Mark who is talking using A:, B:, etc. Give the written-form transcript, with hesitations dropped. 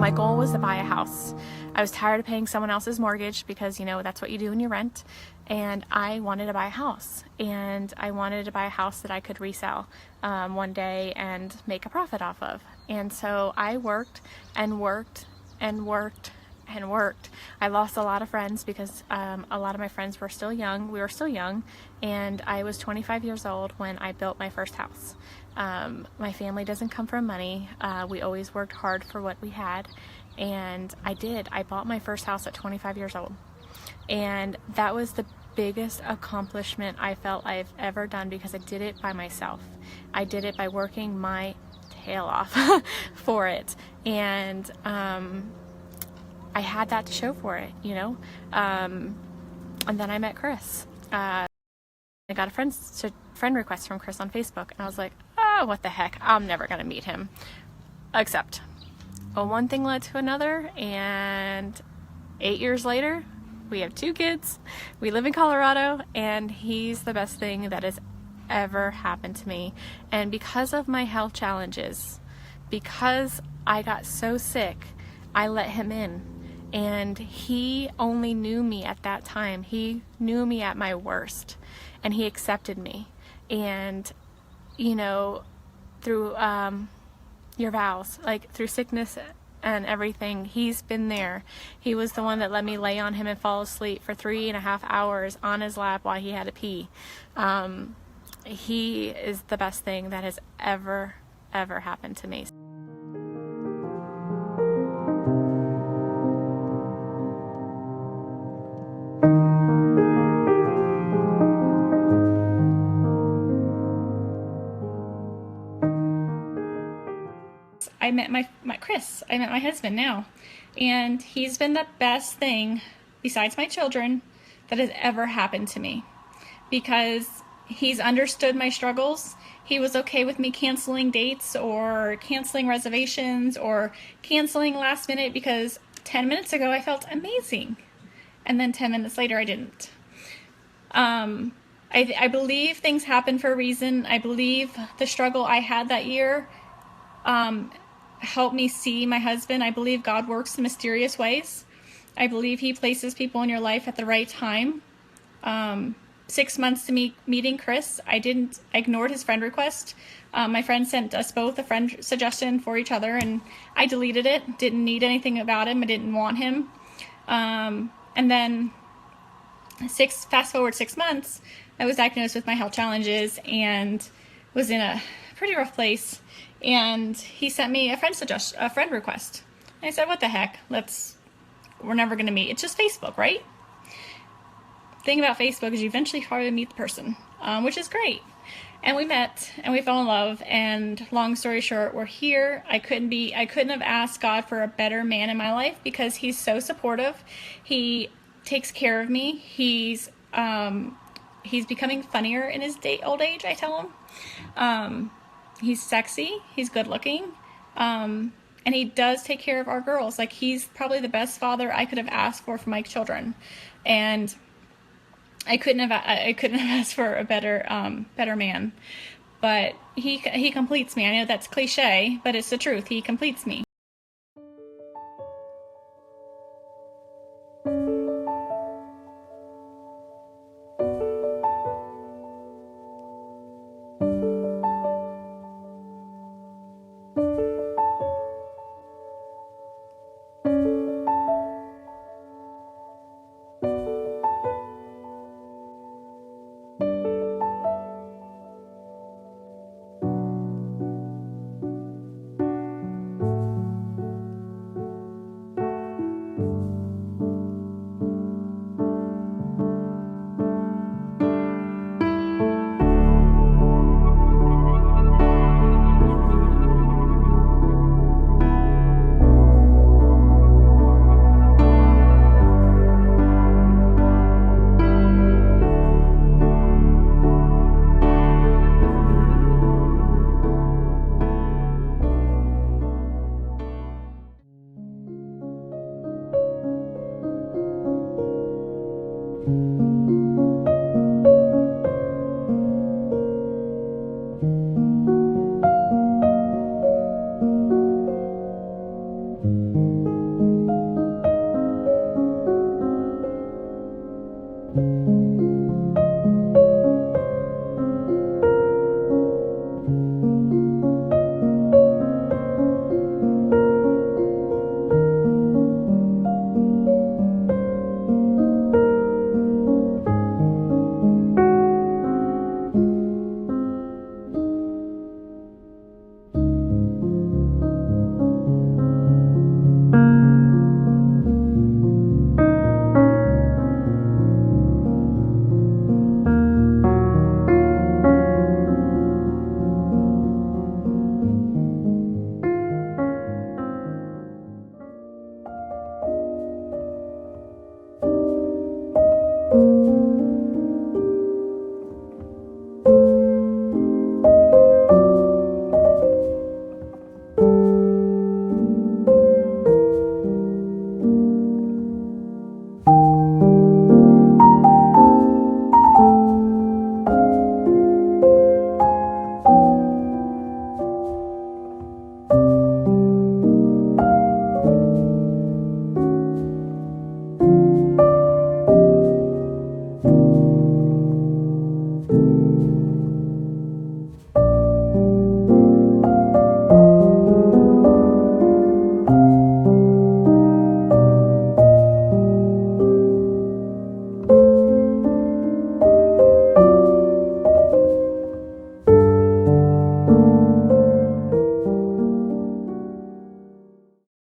A: and my goal was to buy a house. I was tired of paying someone else's mortgage because, you know, that's what you do when you rent. And I wanted to buy a house, and I wanted to buy a house that I could resell one day and make a profit off of. And so I worked and worked and worked and worked. I lost a lot of friends because a lot of my friends were still young. We were still young, and I was 25 years old when I built my first house. My family doesn't come from money. We always worked hard for what we had, and I did. I bought my first house at 25 years old, and that was the biggest accomplishment I felt I've ever done because I did it by myself. I did it by working my tail off for it, and I had that to show for it, you know. And then I met Chris. I got a friend request from Chris on Facebook, and I was like, oh, what the heck, I'm never gonna meet him. Except, well, one thing led to another, and 8 years later, we have 2 kids, we live in Colorado, and he's the best thing that has ever happened to me. And because of my health challenges, because I got so sick, I let him in. And he only knew me at that time. He knew me at my worst, and he accepted me. And, you know, through your vows, like through sickness and everything, he's been there. He was the one that let me lay on him and fall asleep for 3.5 hours on his lap while he had to pee. He is the best thing that has ever happened to me. I met my Chris. I met my husband now, and he's been the best thing besides my children that has ever happened to me, because he's understood my struggles. He was okay with me canceling dates or canceling reservations or canceling last minute because 10 minutes ago I felt amazing, and then 10 minutes later I didn't. I believe things happen for a reason. I believe the struggle I had that year helped me see my husband. I believe God works in mysterious ways. I believe he places people in your life at the right time. 6 months to meeting Chris, I ignored his friend request. My friend sent us both a friend suggestion for each other, and I deleted it. Didn't need anything about him. I didn't want him. And then fast forward 6 months, I was diagnosed with my health challenges and was in a pretty rough place. And he sent me a friend request. And I said, what the heck? We're never gonna meet. It's just Facebook, right? The thing about Facebook is you eventually probably meet the person, which is great. And we met and we fell in love, and long story short, we're here. I couldn't have asked God for a better man in my life because he's so supportive. He takes care of me. He's becoming funnier in his old age, I tell him. He's sexy, he's good looking, and he does take care of our girls. Like, he's probably the best father I could have asked for my children. And I couldn't have asked for a better man. But he completes me. I know that's cliche, but it's the truth. He completes me.